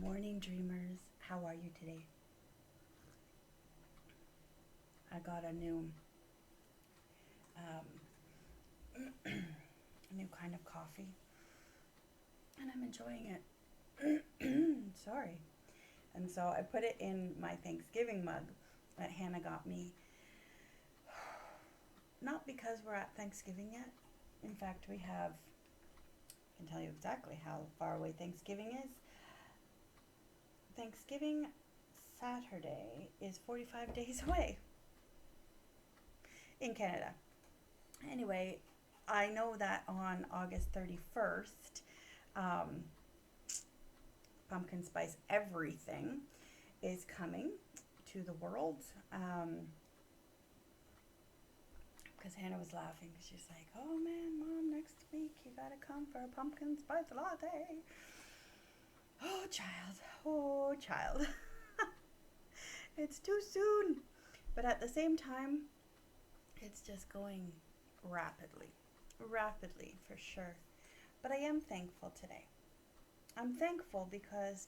Morning, dreamers. How are you today? I got a new kind of coffee, and I'm enjoying it. Sorry. And so I put it in my Thanksgiving mug that Hannah got me. Not because we're at Thanksgiving yet. In fact, I can tell you exactly how far away Thanksgiving is. Thanksgiving Saturday is 45 days away in Canada. Anyway, I know that on August 31st, um, pumpkin spice everything is coming to the world. Because Hannah was laughing. She's like, "Oh man, Mom, next week you gotta come for a pumpkin spice latte." Oh, child. Oh, child. It's too soon. But at the same time, it's just going rapidly. Rapidly, for sure. But I am thankful today. I'm thankful because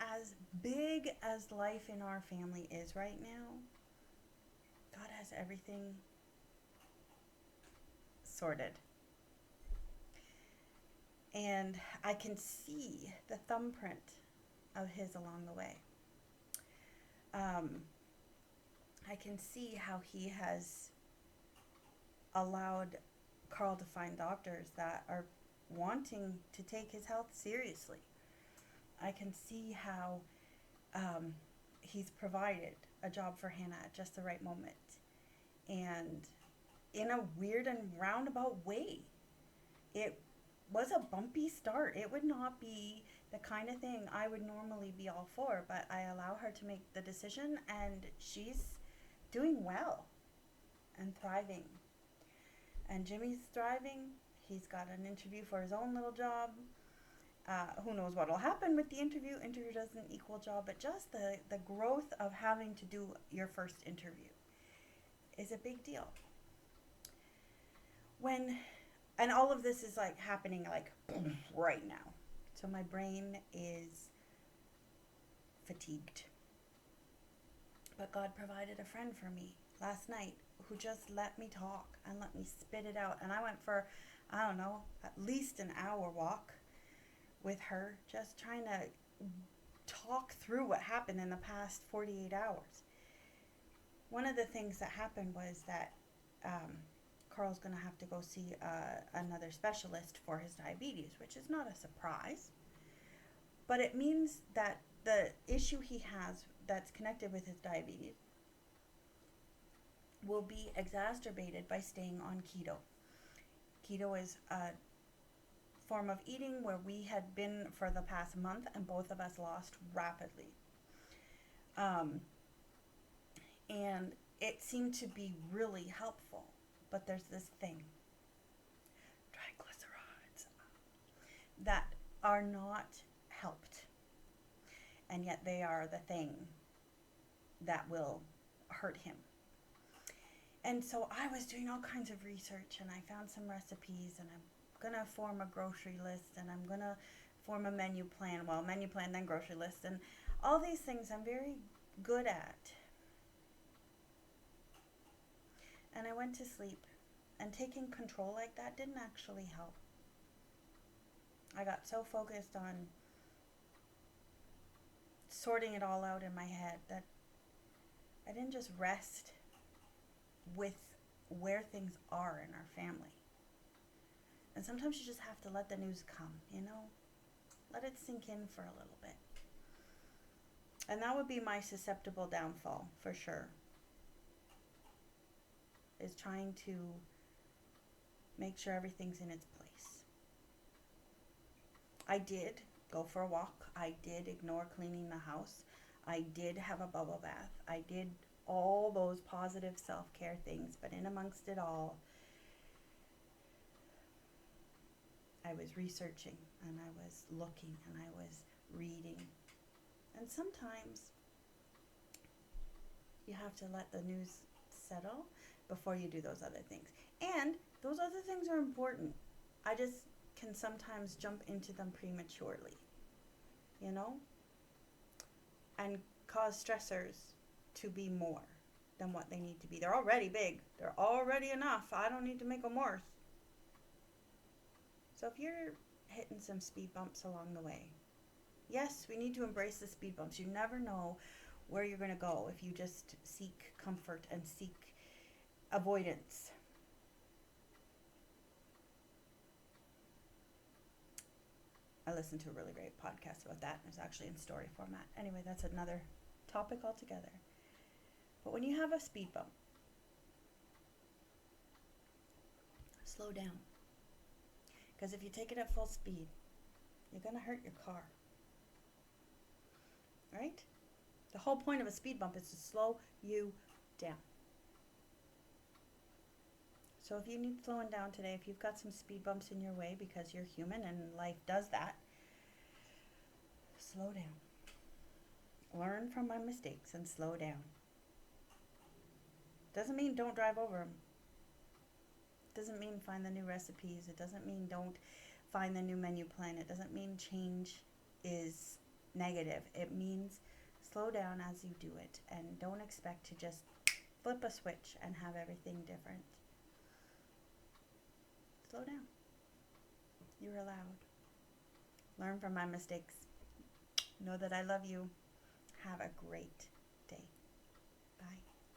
as big as life in our family is right now, God has everything sorted. And I can see the thumbprint of His along the way. I can see how He has allowed Carl to find doctors that are wanting to take his health seriously. I can see how He's provided a job for Hannah at just the right moment. And in a weird and roundabout way, it was a bumpy start. It would not be the kind of thing I would normally be all for, but I allow her to make the decision, and she's doing well and thriving. And Jimmy's thriving. He's got an interview for his own little job. Who knows what will happen with the interview. Interview doesn't equal job, but just the growth of having to do your first interview is a big deal. And all of this is like happening like right now. So my brain is fatigued. But God provided a friend for me last night who just let me talk and let me spit it out. And I went for, I don't know, at least an hour walk with her, just trying to talk through what happened in the past 48 hours. One of the things that happened was that Carl's going to have to go see another specialist for his diabetes, which is not a surprise. But it means that the issue he has that's connected with his diabetes will be exacerbated by staying on keto. Keto is a form of eating where we had been for the past month, and both of us lost rapidly. And it seemed to be really helpful. But there's this thing, triglycerides, that are not helped. And yet they are the thing that will hurt him. And so I was doing all kinds of research, and I found some recipes, and I'm going to form a grocery list, and I'm going to form a menu plan. Well, menu plan, then grocery list, and all these things I'm very good at. And I went to sleep, and taking control like that didn't actually help. I got so focused on sorting it all out in my head that I didn't just rest with where things are in our family. And sometimes you just have to let the news come, let it sink in for a little bit. And that would be my susceptible downfall, for sure, is trying to make sure everything's in its place. I did go for a walk. I did ignore cleaning the house. I did have a bubble bath. I did all those positive self-care things, but in amongst it all, I was researching, and I was looking, and I was reading. And sometimes you have to let the news settle before you do those other things. And those other things are important. I just can sometimes jump into them prematurely. you know, and cause stressors to be more than what they need to be. They're already big. They're already enough. I don't need to make them worse. So if you're hitting some speed bumps along the way, yes, we need to embrace the speed bumps. You never know where you're going to go if you just seek comfort and seek avoidance. I listened to a really great podcast about that. It's actually in story format. Anyway, that's another topic altogether. But when you have a speed bump, slow down. Because if you take it at full speed, you're going to hurt your car. Right? The whole point of a speed bump is to slow you down. So if you need slowing down today, if you've got some speed bumps in your way because you're human and life does that, slow down. Learn from my mistakes and slow down. Doesn't mean don't drive over them. Doesn't mean find the new recipes. It doesn't mean don't find the new menu plan. It doesn't mean change is negative. It means slow down as you do it and don't expect to just flip a switch and have everything different. Slow down. You're allowed. Learn from my mistakes. Know that I love you. Have a great